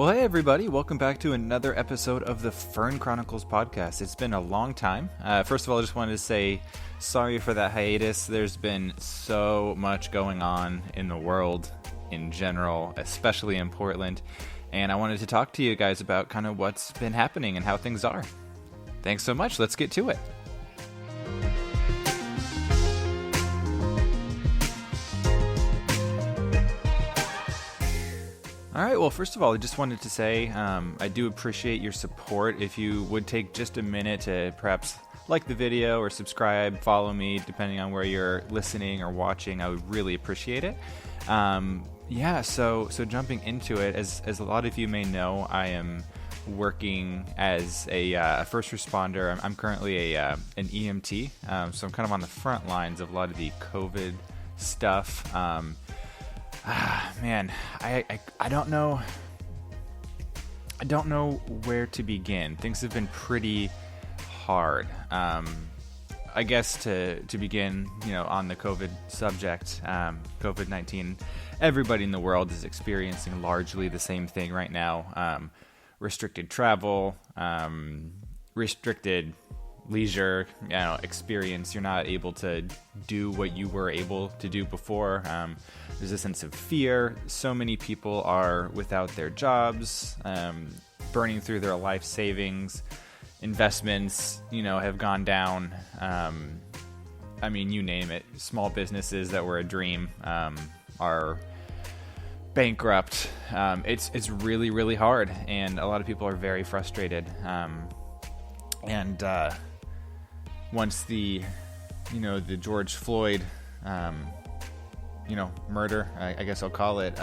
Well, hey everybody, welcome back to another episode of the Fern Chronicles podcast. It's been a long time. First of all, I just wanted to say sorry for that hiatus. There's been so much going on in the world in general, especially in Portland, and I wanted to talk to you guys about kind of what's been happening and how things are. Thanks so much. Let's get to it. All right, well, first of all, I just wanted to say I do appreciate your support. If you would take just a minute to perhaps like the video or subscribe, follow me, depending on where you're listening or watching, I would really appreciate it. So jumping into it, as a lot of you may know, I am working as a first responder. I'm currently an EMT, so I'm kind of on the front lines of a lot of the COVID stuff. Man, I don't know. I don't know where to begin. Things have been pretty hard. I guess to begin, on the COVID subject, COVID-19, everybody in the world is experiencing largely the same thing right now. Restricted travel, restricted leisure, experience. You're not able to do what you were able to do before. There's a sense of fear. So many people are without their jobs, burning through their life savings. Investments, have gone down. You name it. Small businesses that were a dream are bankrupt. It's really, really hard, and a lot of people are very frustrated. Once the George Floyd, murder, I guess I'll call it,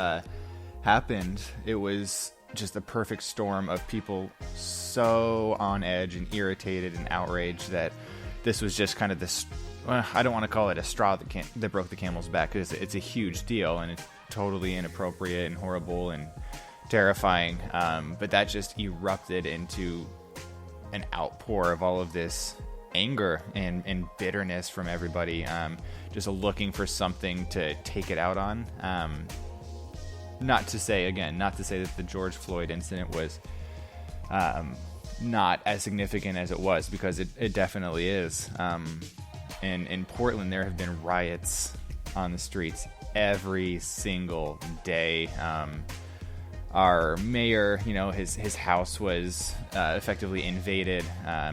happened, it was just a perfect storm of people so on edge and irritated and outraged that this was just kind of this, I don't want to call it a straw that broke the camel's back, because it's a huge deal and it's totally inappropriate and horrible and terrifying, but that just erupted into an outpour of all of this anger and bitterness from everybody, just looking for something to take it out on. Not to say that the George Floyd incident was not as significant as it was, because it definitely is. And in Portland, there have been riots on the streets every single day. Our mayor, his house was effectively invaded.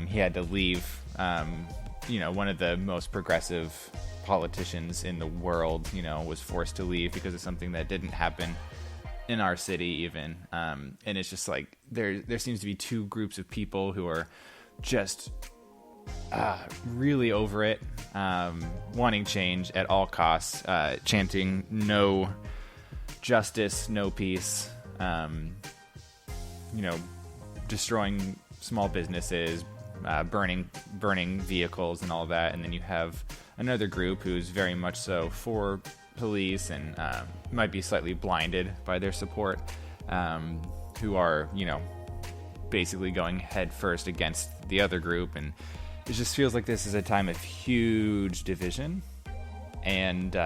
He had to leave. One of the most progressive politicians in the world, was forced to leave because of something that didn't happen in our city even. And it's just like there seems to be two groups of people who are just really over it, wanting change at all costs, chanting no justice, no peace. Destroying small businesses, burning vehicles and all that. And then you have another group who's very much so for police and might be slightly blinded by their support, who are, basically going head first against the other group. And it just feels like this is a time of huge division. And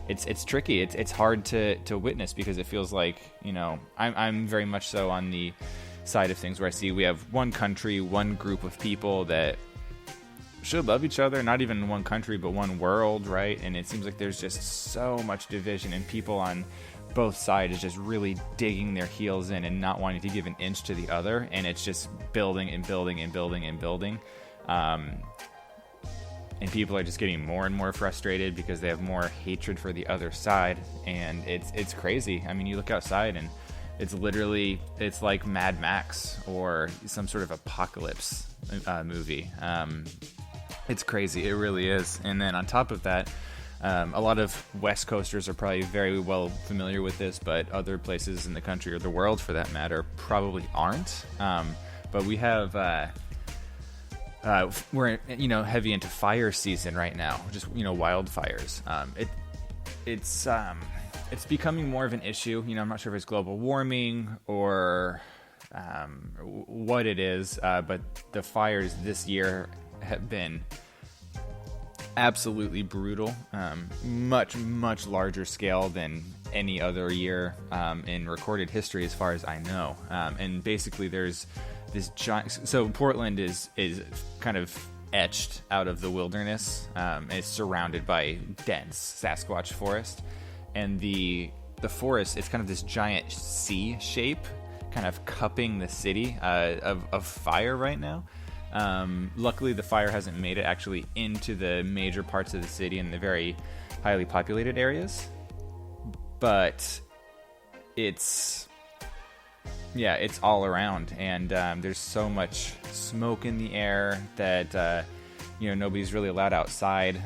it's tricky. It's hard to witness, because it feels like, I'm very much so on the side of things where I see we have one country, one group of people that should love each other, not even one country, but one world, right? And it seems like there's just so much division, and people on both sides just really digging their heels in and not wanting to give an inch to the other, and it's just building and building and building and building. And people are just getting more and more frustrated because they have more hatred for the other side, and it's crazy. You look outside and it's like Mad Max or some sort of apocalypse movie. It's crazy. It really is. And then on top of that, a lot of West Coasters are probably very well familiar with this, but other places in the country, or the world for that matter, probably aren't. But we have we're heavy into fire season right now, just wildfires. It's becoming more of an issue. I'm not sure if it's global warming or what it is, but the fires this year have been absolutely brutal, much larger scale than any other year in recorded history, as far as I know. And basically, there's this giant. So Portland is kind of etched out of the wilderness. It's surrounded by dense Sasquatch forest, and the forest is kind of this giant C shape, kind of cupping the city of fire right now. Luckily, the fire hasn't made it actually into the major parts of the city and the very highly populated areas, but it's all around, and there's so much smoke in the air that nobody's really allowed outside.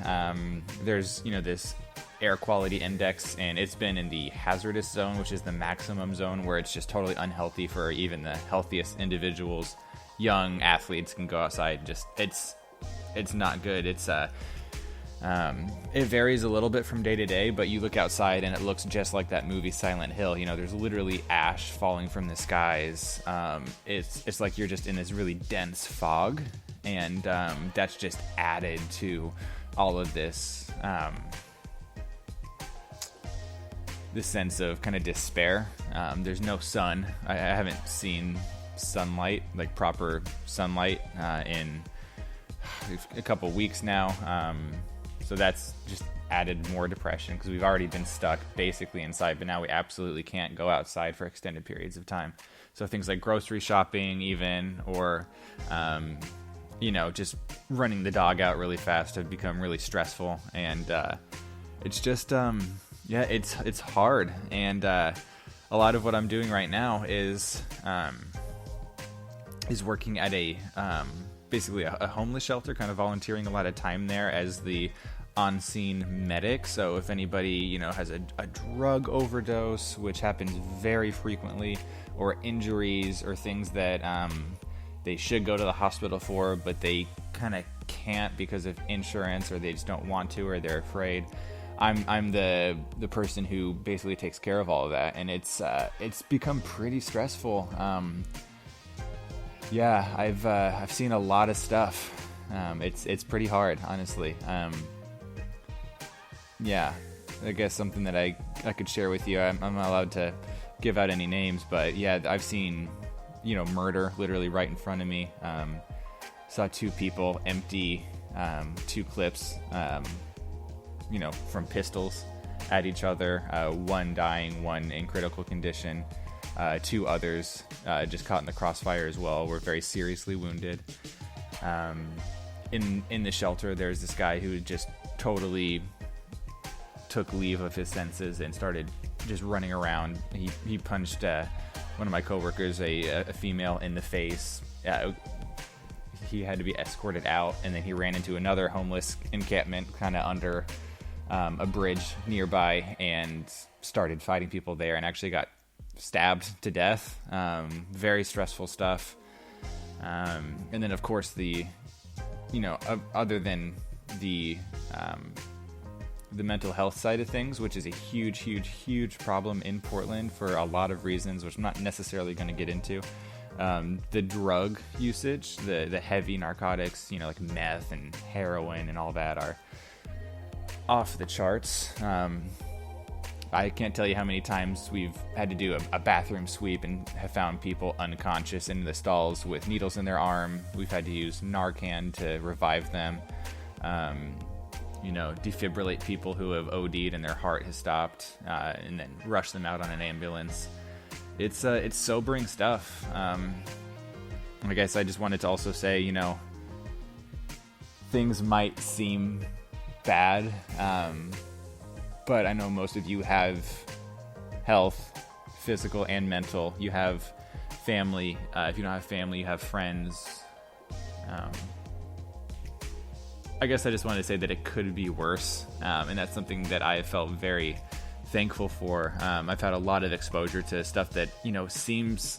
There's this air quality index, and it's been in the hazardous zone, which is the maximum zone, where it's just totally unhealthy for even the healthiest individuals. Young athletes can go outside. Just it's not good. It varies a little bit from day to day, but you look outside and it looks just like that movie Silent Hill. There's literally ash falling from the skies. It's like you're just in this really dense fog, and that's just added to all of this this sense of kind of despair. There's no sun. I haven't seen sunlight, like proper sunlight, in a couple weeks now. So that's just added more depression, because we've already been stuck basically inside, but now we absolutely can't go outside for extended periods of time. So things like grocery shopping even, or just running the dog out really fast have become really stressful. And it's just it's hard. And a lot of what I'm doing right now is working at basically a homeless shelter, kind of volunteering a lot of time there as the on-scene medic. So if anybody has a drug overdose, which happens very frequently, or injuries or things that they should go to the hospital for, but they kind of can't because of insurance, or they just don't want to, or they're afraid, I'm the person who basically takes care of all of that. And it's become pretty stressful. I've seen a lot of stuff. It's pretty hard, honestly. I guess something that I could share with you. I'm not allowed to give out any names, but I've seen murder literally right in front of me. Saw two people empty 2 clips from pistols at each other. One dying, one in critical condition. 2 others just caught in the crossfire as well, were very seriously wounded. In the shelter, there's this guy who just totally took leave of his senses and started just running around. He punched one of my coworkers, a female, in the face. He had to be escorted out, and then he ran into another homeless encampment kind of under a bridge nearby and started fighting people there, and actually got stabbed to death. Very stressful stuff. And then of course other than the mental health side of things, which is a huge problem in Portland for a lot of reasons, which I'm not necessarily going to get into. The drug usage, the heavy narcotics, like meth and heroin and all that, are off the charts. I can't tell you how many times we've had to do a bathroom sweep and have found people unconscious in the stalls with needles in their arm. We've had to use Narcan to revive them. Defibrillate people who have OD'd and their heart has stopped, and then rush them out on an ambulance. It's sobering stuff. I guess I just wanted to also say, things might seem bad, but I know most of you have health, physical and mental. You have family. If you don't have family, you have friends. I guess I just wanted to say that it could be worse, and that's something that I have felt very thankful for. I've had a lot of exposure to stuff that seems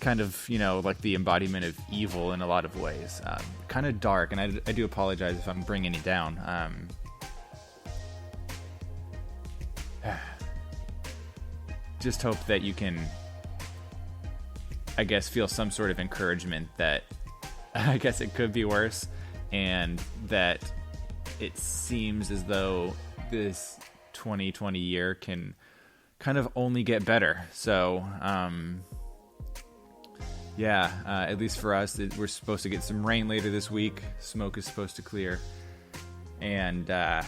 kind of like the embodiment of evil in a lot of ways, kind of dark, and I do apologize if I'm bringing it down. Just hope that you can, I guess, feel some sort of encouragement that I guess it could be worse, and that it seems as though this 2020 year can kind of only get better. So, at least for us, we're supposed to get some rain later this week. Smoke is supposed to clear. And, and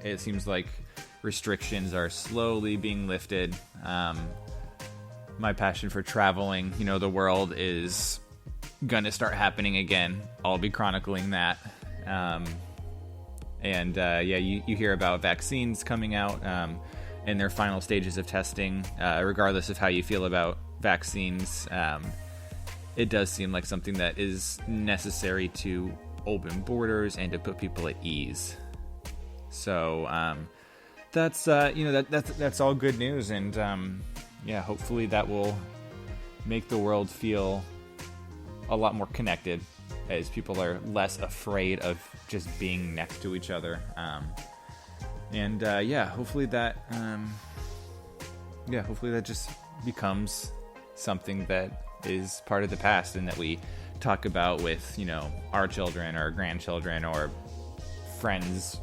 it seems like restrictions are slowly being lifted. My passion for traveling, the world is going to start happening again. I'll be chronicling that. You hear about vaccines coming out in their final stages of testing. Regardless of how you feel about vaccines, it does seem like something that is necessary to open borders and to put people at ease. So that's all good news, and hopefully that will make the world feel a lot more connected, as people are less afraid of just being next to each other. Hopefully that just becomes something that is part of the past, and that we talk about with, our children or grandchildren or friends,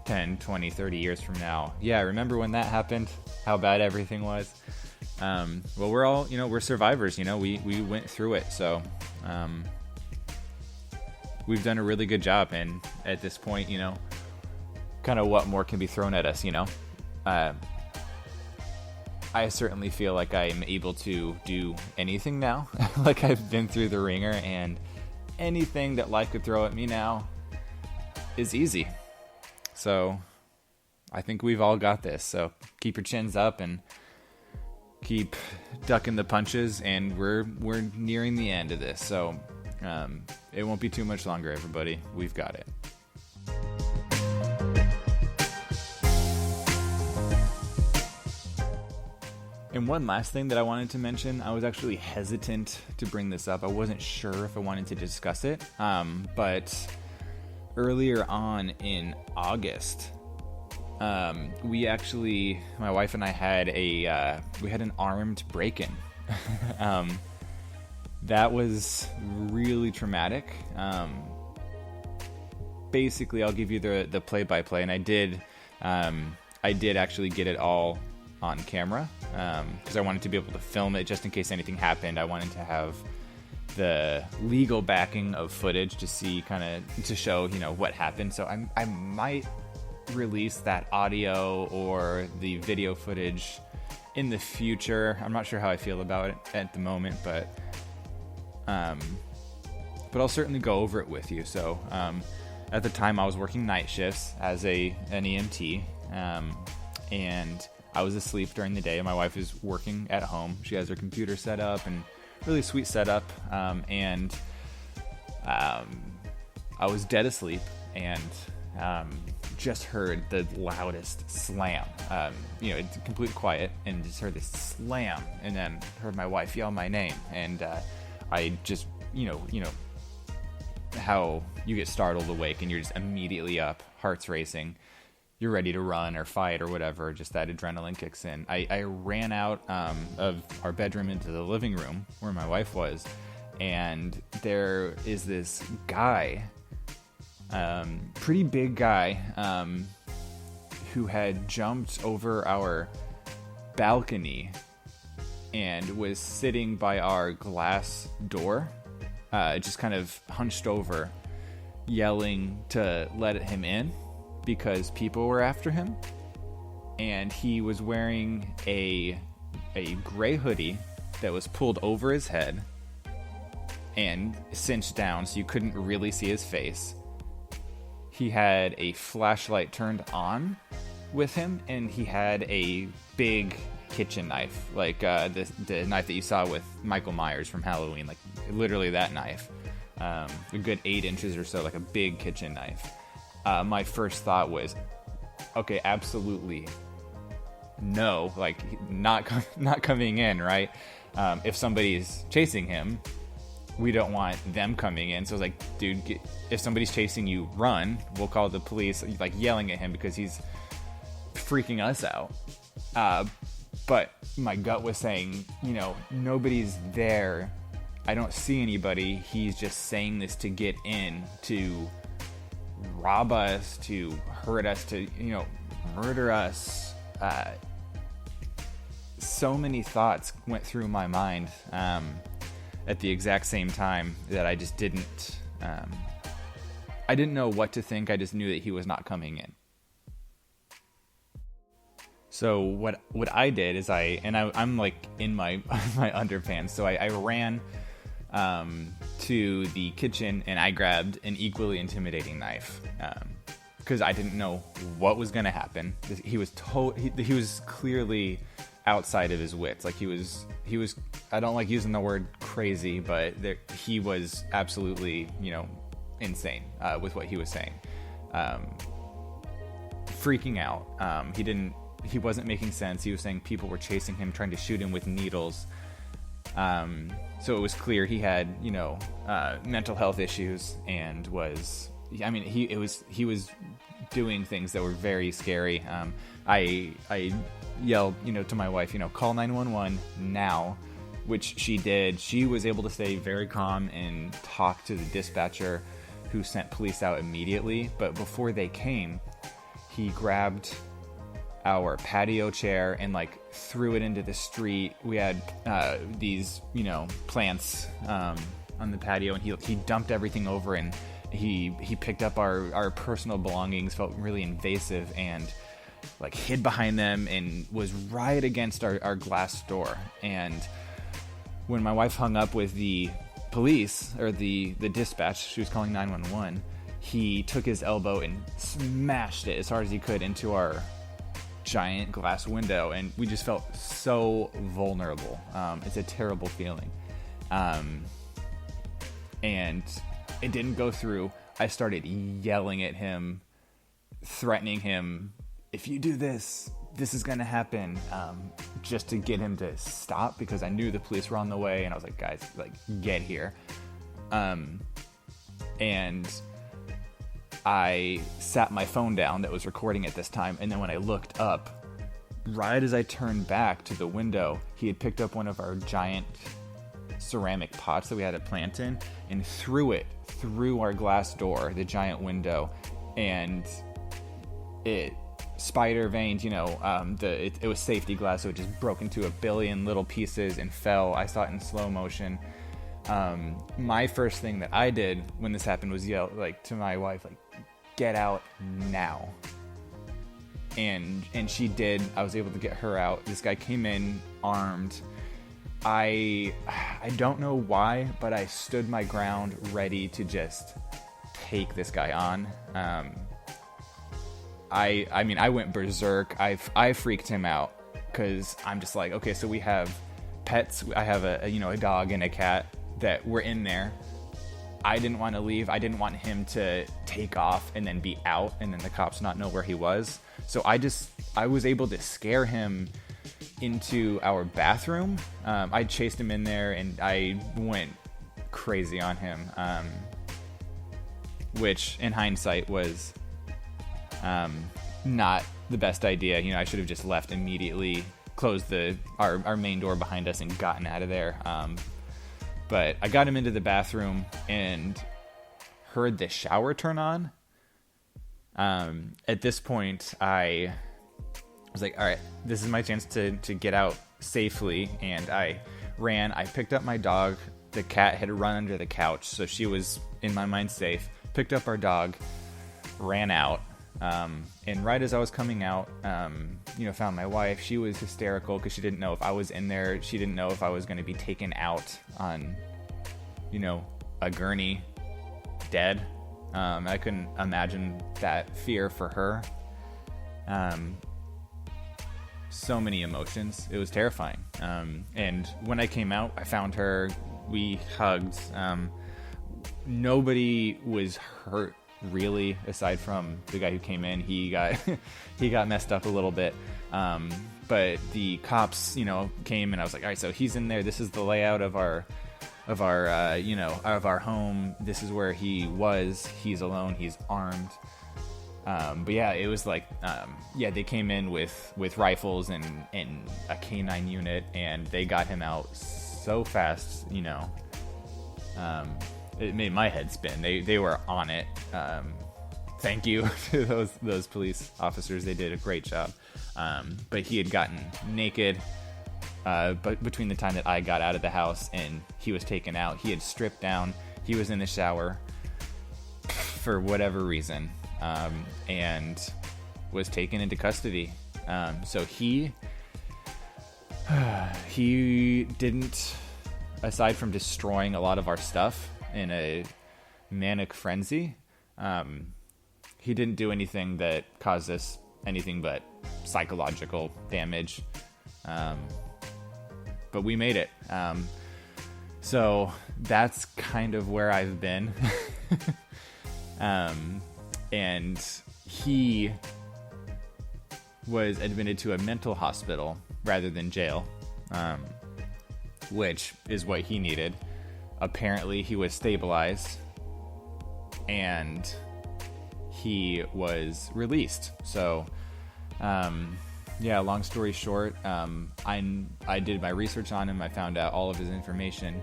10, 20, 30 years from now. Yeah, remember when that happened? How bad everything was? We're all, we're survivors, we went through it. So, we've done a really good job. And at this point, kind of what more can be thrown at us, I certainly feel like I'm able to do anything now. Like, I've been through the ringer, and anything that life could throw at me now is easy. So I think we've all got this. So keep your chins up and keep ducking the punches, and we're nearing the end of this. So it won't be too much longer, everybody. We've got it. And one last thing that I wanted to mention, I was actually hesitant to bring this up. I wasn't sure if I wanted to discuss it, but earlier on in August, my wife and I had an armed break-in. That was really traumatic. Basically, I'll give you the play-by-play, and I did actually get it all on camera, because I wanted to be able to film it just in case anything happened. I wanted to have the legal backing of footage to see, to show, what happened. So I might release that audio or the video footage in the future. I'm not sure how I feel about it at the moment, but I'll certainly go over it with you. So at the time, I was working night shifts as an EMT, and I was asleep during the day. My wife is working at home. She has her computer set up, and really sweet setup. And I was dead asleep, and just heard the loudest slam. It's complete quiet, and just heard this slam, and then heard my wife yell my name, and I just, how you get startled awake, and you're just immediately up, heart's racing. You're ready to run or fight or whatever, just that adrenaline kicks in. I ran out of our bedroom into the living room where my wife was, and there is this guy, pretty big guy, who had jumped over our balcony and was sitting by our glass door, just kind of hunched over, yelling to let him in, because people were after him. And he was wearing a gray hoodie that was pulled over his head and cinched down so you couldn't really see his face. He had a flashlight turned on with him, and he had a big kitchen knife, like the knife that you saw with Michael Myers from Halloween, like literally that knife, a good 8 inches or so, like a big kitchen knife. My first thought was, okay, absolutely no, like not coming in, right? If somebody's chasing him, we don't want them coming in. So I was like, dude, if somebody's chasing you, run. We'll call the police, like yelling at him because he's freaking us out. But my gut was saying, nobody's there. I don't see anybody. He's just saying this to get in to rob us, to hurt us, to, murder us. So many thoughts went through my mind at the exact same time that I just didn't know what to think. I just knew that he was not coming in. So what I did is I'm like in my my underpants, so I ran to the kitchen and I grabbed an equally intimidating knife because I didn't know what was going to happen. He was clearly outside of his wits. Like he was I don't like using the word crazy, but he was absolutely insane with what he was saying, freaking out. He wasn't making sense. He was saying people were chasing him, trying to shoot him with needles. So it was clear he had, mental health issues and he was doing things that were very scary. I yelled, to my wife, call 911 now, which she did. She was able to stay very calm and talk to the dispatcher who sent police out immediately. But before they came, he grabbed our patio chair and threw it into the street. We had these plants on the patio, and he dumped everything over, and he picked up our personal belongings, felt really invasive, and hid behind them and was right against our glass door. And when my wife hung up with the police or the dispatch, she was calling 911, he took his elbow and smashed it as hard as he could into our giant glass window, and we just felt so vulnerable. It's a terrible feeling. And it didn't go through. I started yelling at him, threatening him, if you do this, this is going to happen, just to get him to stop, because I knew the police were on the way, and I was like, guys, get here. And I sat my phone down that was recording at this time, and then when I looked up, right as I turned back to the window, he had picked up one of our giant ceramic pots that we had a plant in and threw it through our glass door, the giant window, and it spider veined, it was safety glass, so it just broke into a billion little pieces and fell. I saw it in slow motion. My first thing that I did when this happened was yell to my wife, get out now. And she did. I was able to get her out. This guy came in armed. I don't know why, but I stood my ground, ready to just take this guy on. I went berserk. I freaked him out, because I'm just like, okay, so we have pets. I have a dog and a cat that were in there. I didn't want to leave. I didn't want him to take off and then be out and then the cops not know where he was. So I was able to scare him into our bathroom. I chased him in there and I went crazy on him, which in hindsight was not the best idea. I should have just left immediately, closed our main door behind us and gotten out of there. But I got him into the bathroom and heard the shower turn on. At this point, I was like, all right, this is my chance to get out safely. And I ran. I picked up my dog. The cat had run under the couch, so she was, in my mind, safe. Picked up our dog, ran out. And right as I was coming out, found my wife. She was hysterical because she didn't know if I was in there. She didn't know if I was going to be taken out on, a gurney, dead. I couldn't imagine that fear for her. So many emotions. It was terrifying. And when I came out, I found her. We hugged. Nobody was hurt, really, aside from the guy who came in. He got messed up a little bit. But the cops, came, and I was like, all right, so he's in there. This is the layout of our home. This is where he was. He's alone. He's armed. But yeah, it was they came in with rifles and a K9 unit, and they got him out so fast, it made my head spin. They were on it. thank you to those police officers. They did a great job. But he had gotten naked. But between the time that I got out of the house and he was taken out, he had stripped down. He was in the shower for whatever reason, and was taken into custody. So he didn't, aside from destroying a lot of our stuff in a manic frenzy, he didn't do anything that caused us anything but psychological damage. But we made it. So that's kind of where I've been. And he was admitted to a mental hospital rather than jail, which is what he needed. Apparently he was stabilized and he was released. So, yeah, long story short, I did my research on him. I found out all of his information.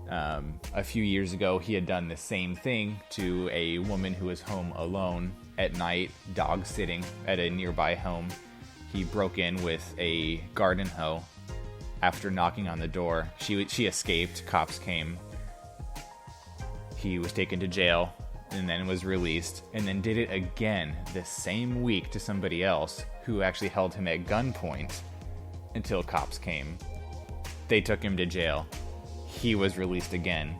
A few years ago, he had done the same thing to a woman who was home alone at night, dog sitting at a nearby home. He broke in with a garden hoe. After knocking on the door, she escaped. Cops came. He was taken to jail and then was released, and then did it again the same week to somebody else who actually held him at gunpoint until cops came. They took him to jail. He was released again.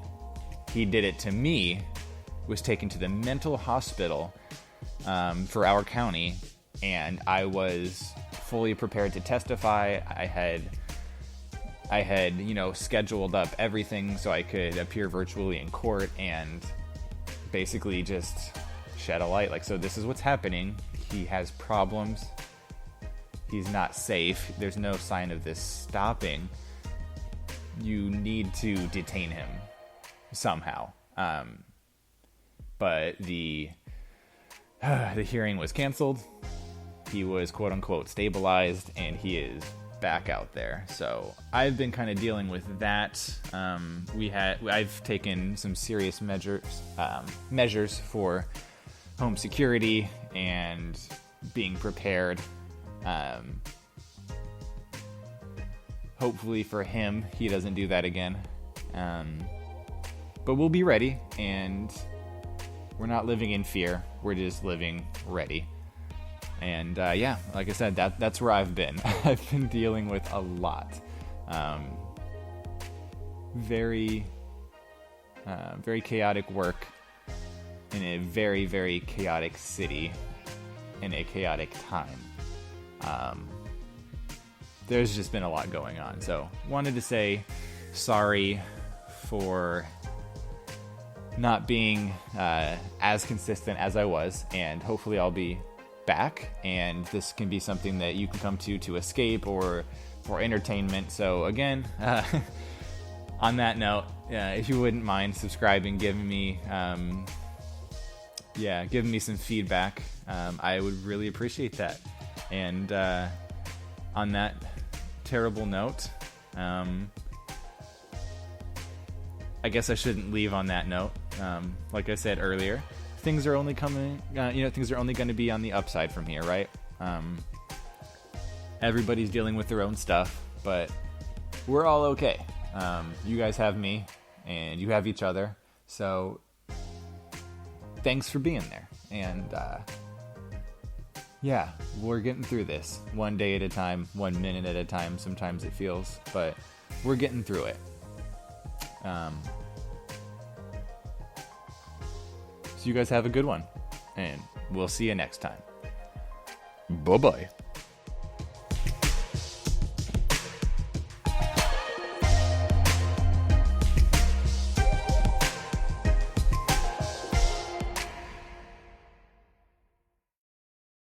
He did it to me, was taken to the mental hospital for our county, and I was fully prepared to testify. I had scheduled up everything so I could appear virtually in court and basically just shed a light. Like, so this is what's happening. He has problems. He's not safe. There's no sign of this stopping. You need to detain him somehow. But the hearing was canceled. He was quote unquote stabilized, and he is back out there. So I've been kind of dealing with that. I've taken some serious measures for home security and being prepared. Hopefully for him, he doesn't do that again. But we'll be ready, and we're not living in fear. We're just living ready. And yeah, like I said, that's where I've been. I've been dealing with a lot. Very chaotic work in a very, very chaotic city in a chaotic time. There's just been a lot going on. So wanted to say sorry for not being as consistent as I was, and hopefully I'll be back, and this can be something that you can come to escape or for entertainment. So again, on that note, if you wouldn't mind subscribing, giving me some feedback, I would really appreciate that. And on that terrible note, I guess I shouldn't leave on that note. Like I said earlier, things are only coming, things are only going to be on the upside from here, right? Everybody's dealing with their own stuff, but we're all okay. You guys have me, and you have each other, so thanks for being there. And yeah, we're getting through this one day at a time, 1 minute at a time. Sometimes it feels, but we're getting through it. So you guys have a good one, and we'll see you next time. Bye-bye.